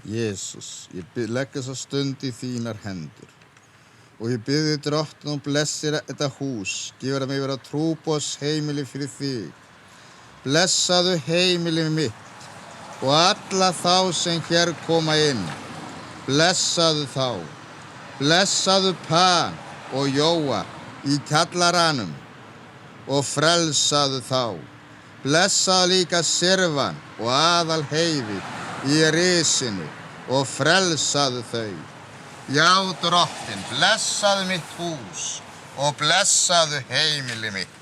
Jesus, ég legg þessa stund í þínar hendur og ég bið þig Drottinn og blessir þetta hús, gefur það mig vera trúboðsheimili fyrir þig. Blessaðu heimili mitt og alla þá sem hér koma inn. Blessaðu þá. Blessaðu Pan og Jóa í kjallaranum og frelsaðu þá. Blessaðu líka Sirvan og Aðalheiði í risinu og frelsaðu þau. Já, Drottinn, blessaðu mitt hús og blessaðu heimili mitt.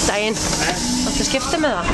Daginn. Áttu að skipta með það?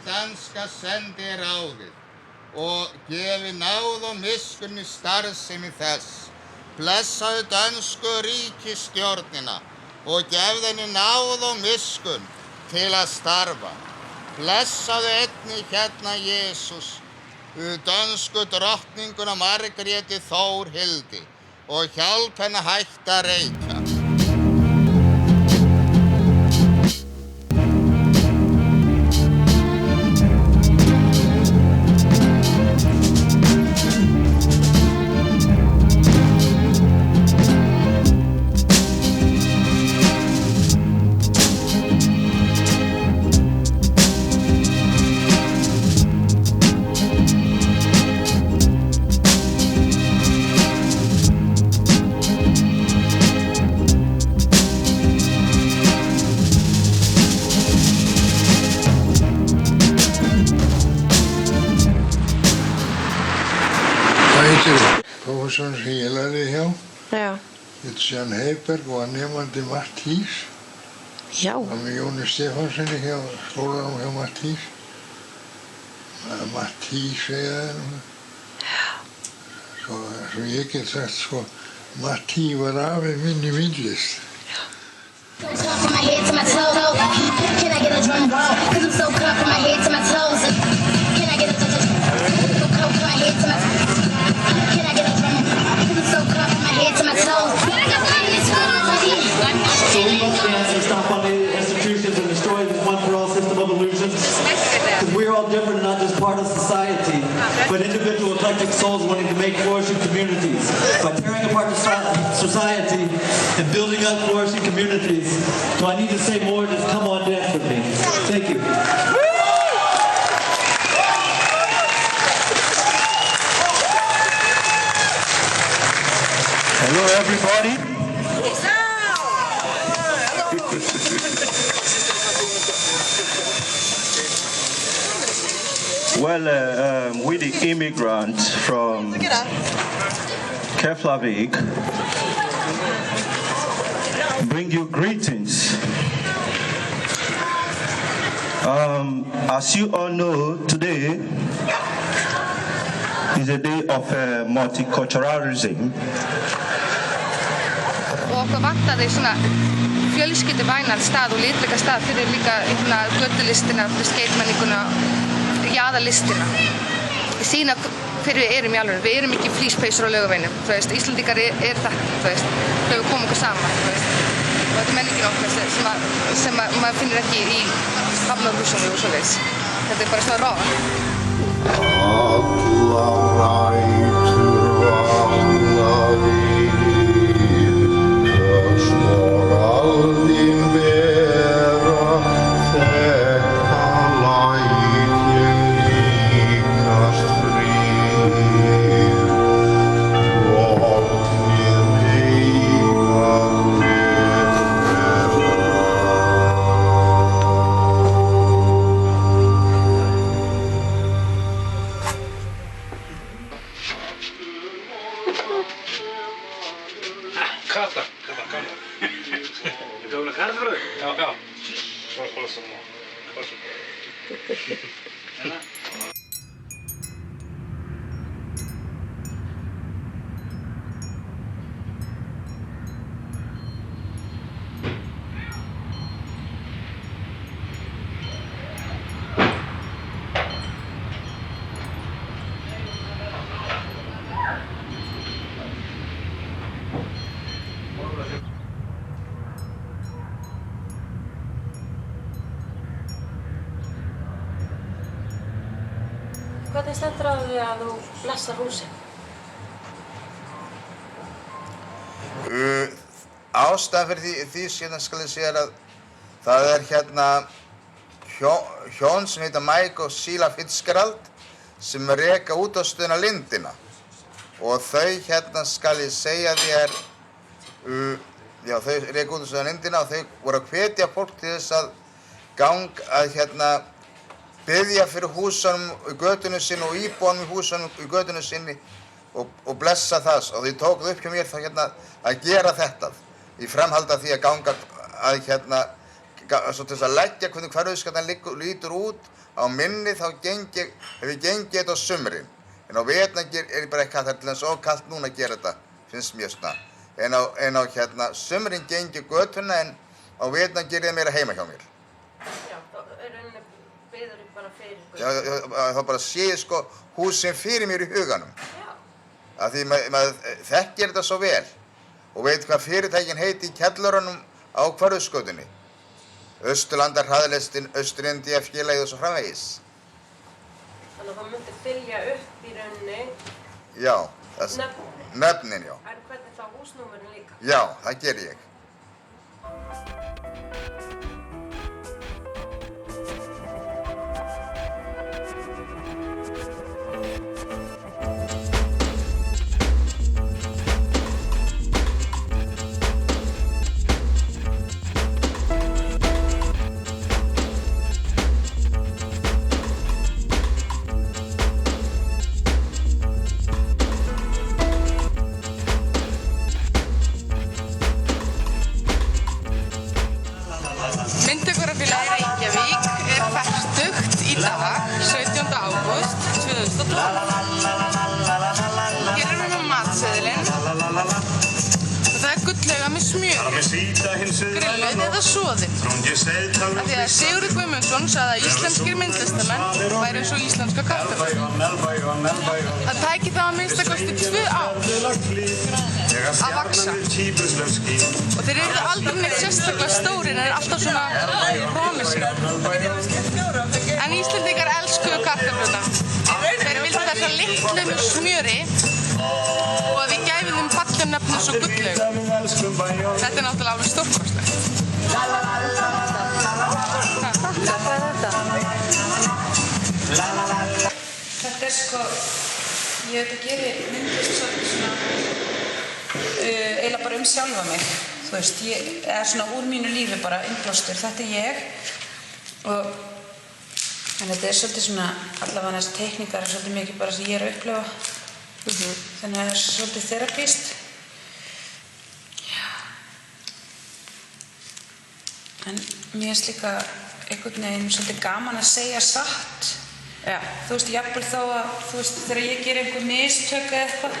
Danska sendiráðið og gefi náð og miskunn í starfsemi þess. Blessaðu dönsku ríkisstjórnina og gef henni náð og miskunn til að starfa. Blessaðu einnig hérna Jesus, dönsku drottninguna Margréti Þórhildi og hjálp henni hætta að reykja. Prófessor sem ég lærði hjá. Já. Þetta Sján Heiberg og var nefandi Mattís. Já. Það var með Jóni Stefánssoni hjá skólanum hjá Mattís. Mattís segja það nú. Já. Svo ég get sagt sko, Mattí var afi minn í myndlist. Stop on the institutions and destroy this one-for-all system of illusions. Because we're all different, not just part of society, but individual eclectic souls wanting to make flourishing communities. By tearing apart society and building up flourishing communities. So I need to say more, just come on dance with me. Thank you. Hello everybody. Well, we the immigrants from Keflavik bring you greetings. As you all know, today is a day of multiculturalism. okkur vantaði svona fjölskylduvænan stað og litríka stað fyrir líka götulistina, skeitmenninguna, jaðarlistina. Sýna hver við erum í alvöru. Við erum ekki flíspeysur á Laugaveginum, þú veist. Íslendingar er það, þú veist. Þau komum okkur saman, þú veist. Og þetta er menningin okkar sem maður finnir ekki í hafnarhúsunum og svoleiðis. Þetta er bara svona rá. Allar rætur vakna við, höst og aldin vera, þetta læt ég líkast frið, vopnið eiga Kata. Gömla kartöflur? Já. Kolla som Hvernig stendur á því að þú blessar húsin? Ástæðan fyrir því skal ég segja að það hjón sem heita Mike og Sheila Fitzgerald sem reka útvarpsstöðina Lindina og þau skal ég segja þér þau reka útvarpsstöðina Lindina og þau voru að hvetja fólk til þess að biðja fyrir húsunum í götunum sinni og íbúanum í húsunum í götunum sinni og blessa það og þau tókuð upp hjá mér að gera þetta í framhaldi af því að ganga svo til þess að leggja hvernig hverfisgatan lítur út á minni þá hef ég gengið þetta á sumrin en á veturna er bara eitthvað það er til þess of kalt núna að gera þetta finnst mér svona en á sumrin gengi götuna en á veturna gerir það meira heima hjá mér. Já, biður þig bara fyrir Guð. Já, þá bara sé ég húsin fyrir mér í huganum. Já. Af því maður þekkir þetta svo vel og veit hvað fyrirtækin heiti í kjallarunum á Hverfisgötunni. Austurlandar, Hraðlestin, Austur-Indía, félagið og svo framvegis. Þannig að það myndir þylja upp í rauninni. Já, nöfnin, já. En hvernig þá húsnúmerin líka? Já, það ger ég. Myndtökurafélagið Reykjavík er fertugt í dag, 17. ágúst 2012. Hér erum við með matseðilinn og það er gullauga með smjöri, grilluð eða soðinn. Af því að Sigurður Guðmundsson sagði að íslenskir myndlistamenn væri eins og íslenska kartöflur. Það tæki það að minnsta kosti 2 ár að vaxa og þeir eru aldrei neitt sérstaklega stórir en er alltaf svona promising. En Íslendingar elskuðu kartöflurnar. Þeir vildu þessa litlu með smjöri og að við gæfum þeim fallegum nöfnum svo gullauga. Þetta er náttúrulega alveg stórkostlegt. Hvað er þetta? Þetta er ég geri myndlist svolítið svona eiginlega bara sjálfa mig, þú veist, eða svona úr mínu lífi bara innblástur, þetta er ég og en þetta er svolítið svona, allavega þessi teikningar er svolítið mikið bara sem ég er að upplifa þannig að það er svolítið þerapíst. Já. En mér finnst líka einhvern veginn svolítið gaman að segja satt. Já. Þú veist, jafnvel þó að, þú veist, þegar ég ger einhver mistök eða eitthvað,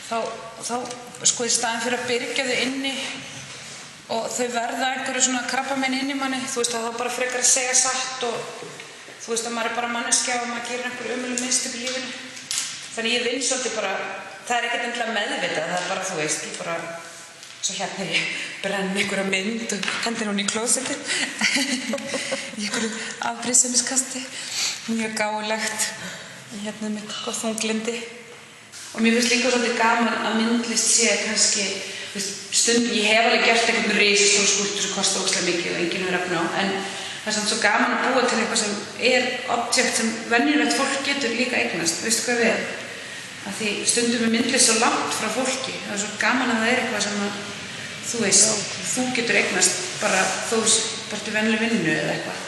þá þá sko í staðinn fyrir að byrgja þau inni og þau verða einhverju svona krabbamein inn í manni, þú veist að þá bara frekar að segja satt og þú veist að maður bara manneskja og maður gerir einhverju ömurleg mistök í lífinu. Þannig ég vinn svolítið bara, það ekkert endilega meðvitað, það bara þú veist, ég bara, svo hérna ég brenn einhverja mynd og hendir hún í klósettið í einhverju afbrýðsemiskasti, mjög gáulegt, hérna mitt gott þunglindi. Og mér finnst líka svolítið gaman að myndlist sé kannski, stundum, ég hef alveg gert einhvern risastór skúlptúr sem kostar ógeðslega mikið og enginn hefur efni á, en það er samt svo gaman að búa til eitthvað sem objekt sem venjulegt fólk getur líka eignast, veistu hvað við? Af því stundum er myndlist svo langt frá fólki, það er svo gaman að það er eitthvað sem að, þú veist, þú getur eignast bara þú bara til venjuleg vinnu eða eitthvað.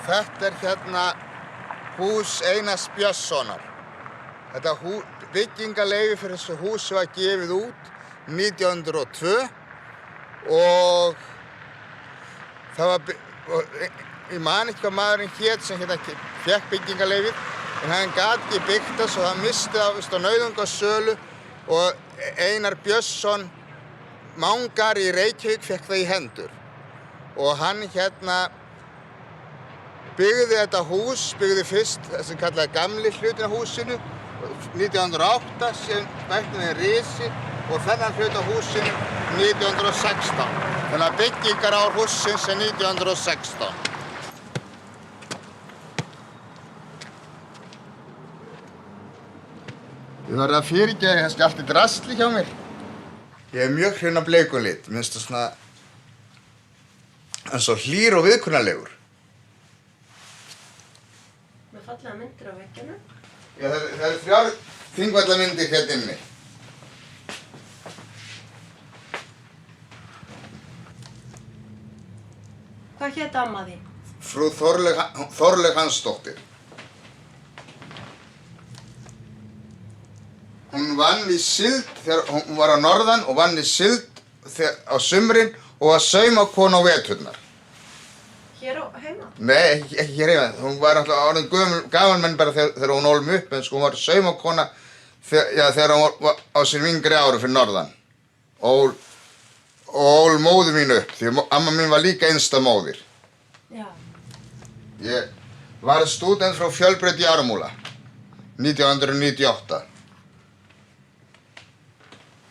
Þetta er hérna hús Einars Björnssonar. Þetta byggingarleyfi fyrir þessu húsi var gefið út 1902 og það var, ég man ekki hvað maðurinn hét sem hérna fékk byggingarleyfið, en hann gat ekki byggt það svo það misti það á nauðungarsölu og Einar Björnsson mangari í Reykjavík fékk það í hendur. Og hann hérna byggði þetta hús, byggði fyrst það sem kallaði gamli hlutin af húsinu 1908, síðan bættum við risi og þennan hlut af húsinu 1916. Þannig að byggingarár hússins er 1916. Ég verði að fyrirgefa kannski allt í drasli hjá mér. Ég er mjög hrifinn af bleikum lit, mér finnst það svona eins og hlýr og viðkunnarlegur. Fallega myndir á veggina. Já, það eru 3 Þingvallamyndir hérna inni. Hvað hét amma þín? Frú Þorlaug Hansdóttir. Hún vann í síld þegar hún var á norðan og vann í síld á sumrin og var saumakona á veturnar. Hér á heima? Nei, ekki hér heima. Hún var alltaf orðin gamalmenn bara þegar hún ólm upp, en sko hún var saumakona þegar hún var á sín yngri árum fyrir norðan. Og ól móður mín upp, því amma mín var líka einsta móðir. Já. Ég var stúdent frá Fjölbraut í Ármúla 1998.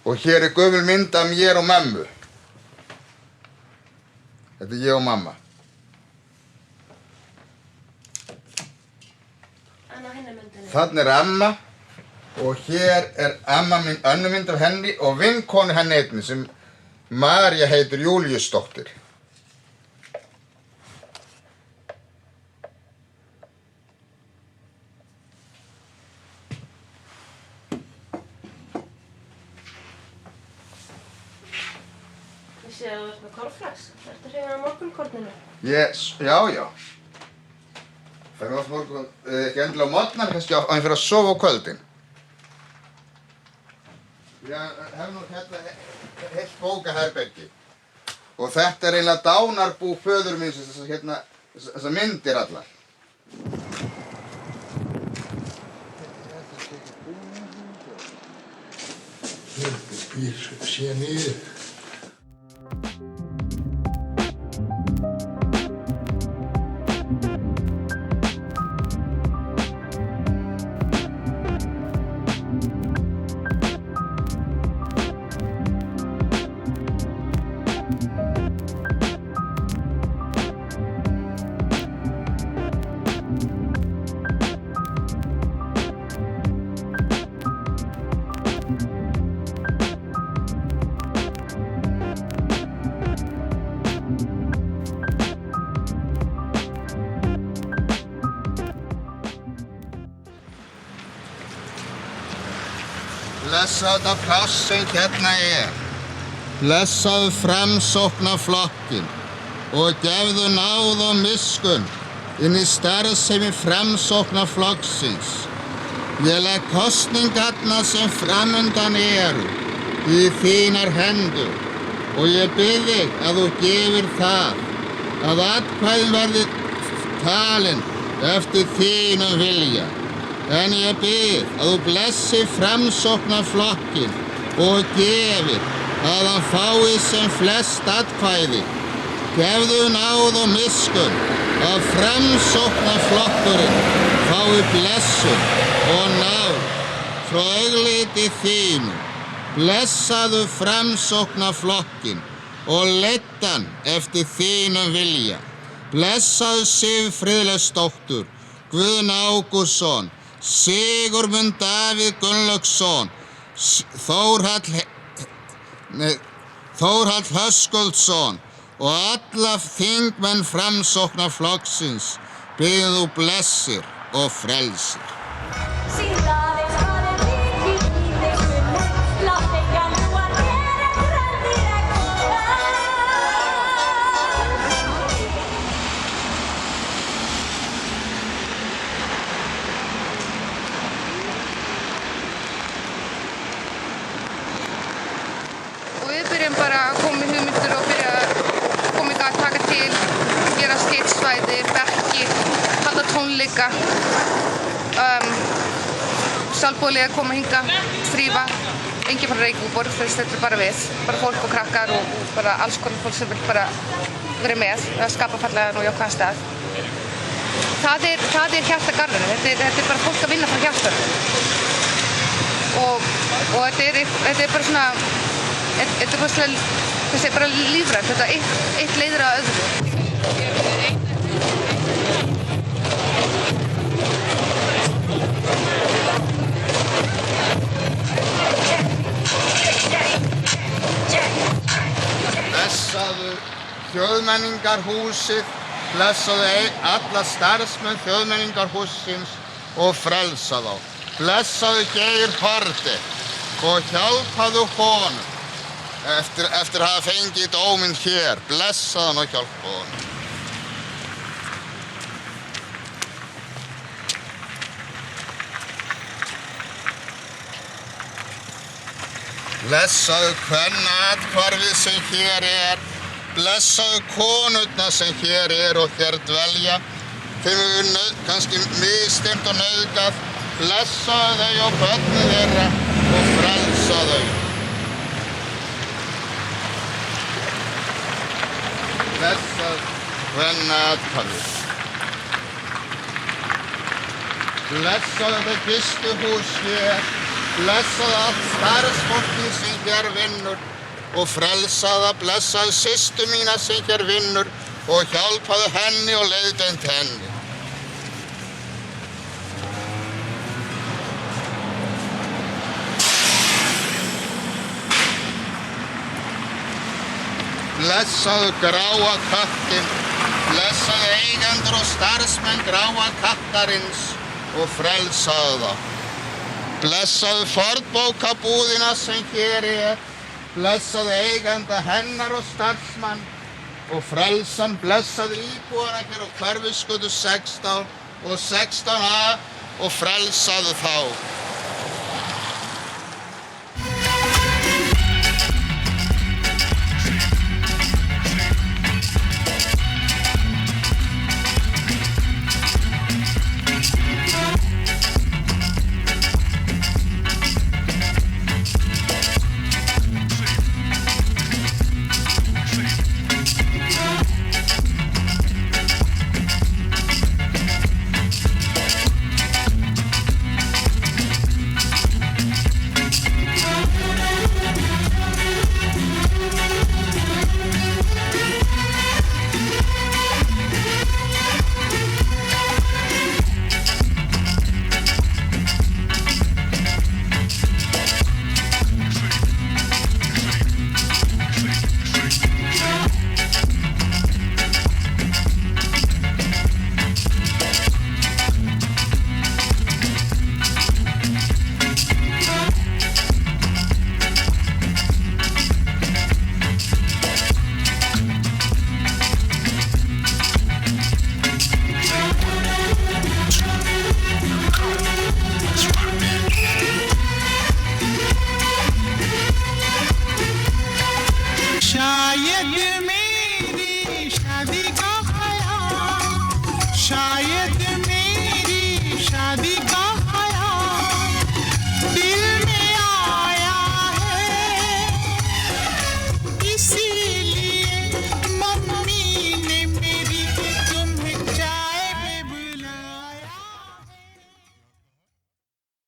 Og hér er gömul mynd af mér og mömmu. Þetta er ég og mamma. Þarna er amma og hér er amma mín önnur mynd af henni og vinkonu henni einnig sem María heitir Júlíusdóttir. Ég sé að þú ert með kornflax. Ertu hrifin af morgunkorninu? Já. Það er oft morgun, ekki endilega á morgnar, kannski á hann fyrir að sofa á kvöldin. Ég hef nú hérna heilt bókaherbergi og þetta er eiginlega dánarbú föður míns, þessar myndir allar. Býr síðan niður. Blessaðu þetta pláss sem hérna Blessaðu Framsóknarflokkinn og gefðu náð og miskunn inn í starfsemi Framsóknarflokksins. Ég legg kosningarnar sem framundan eru í þínar hendur og ég bið þig að þú gefir það að atkvæðin verði talin eftir þínum vilja. En ég bið að þú blessi Framsóknarflokkinn og gefir að hann fái sem flest atkvæði. Gefðu náð og miskunn að Framsóknarflokkurinn fái blessun og náð frá augliti þínu. Blessaðu Framsóknarflokkinn og leiddu hann eftir þínum vilja. Blessaðu Sif Friðleifsdóttur, Guðn Ágústsson, Sigurmund Davíð Gunnlaugsson, Þórhall Höskuldsson og alla þingmenn Framsóknarflokksins biður þú blessir og frelsir. Við byrjum bara að koma með hugmyndir og byrja að koma í gang, taka til, gera skilsvæði, bekki, halda tónleika, sjálfboðaliðar koma hingað, þrífa, enginn frá Reykjavík, þau stendur bara við, bara fólk og krakkar og bara alls konar fólk sem vil bara vera með, að skapa fallegan og jákvæðan stað. Það er hjarta garðurinn, þetta er bara fólk að vinna frá hjartanum og þetta er bara svona, þetta er bara lífrænt, þetta eitt leiðir að öðru. Blessaðu Þjóðmenningarhúsið, blessaðu alla starfsmenn Þjóðmenningarhússins og frelsa þá. Blessaðu Geir Haarde og hjálpaðu honum eftir að hafa fengið dóminn hér. Blessaðu hann og hjálpaðu honum. Blessaðu kvennaathvarfið sem hér blessaðu konurnar sem hér og hér dvelja. Þeim hefur kannski misþyrmt og nauðgað. Blessaðu þau og börnin þeirra og frelsa þau. Blessaðu kvennaathvarfið. Blessaðu þetta gistihús hér. Blessaðu allt starfsfólkið sem hér vinnur og frelsaðu, blessaðu systur mína sem hér vinnur og hjálpaðu henni og leiðbeint henni. Blessaðu Gráa köttinn, blessaðu eigendur og starfsmenn Gráa kattarins og frelsaðu þá. Blessaðu fornbókabúðina sem hér blessaðu eiganda hennar og starfsmann og frelsan, blessaðu íbúana hér á Hverfisgötu 16 og 16A og frelsaðu þá.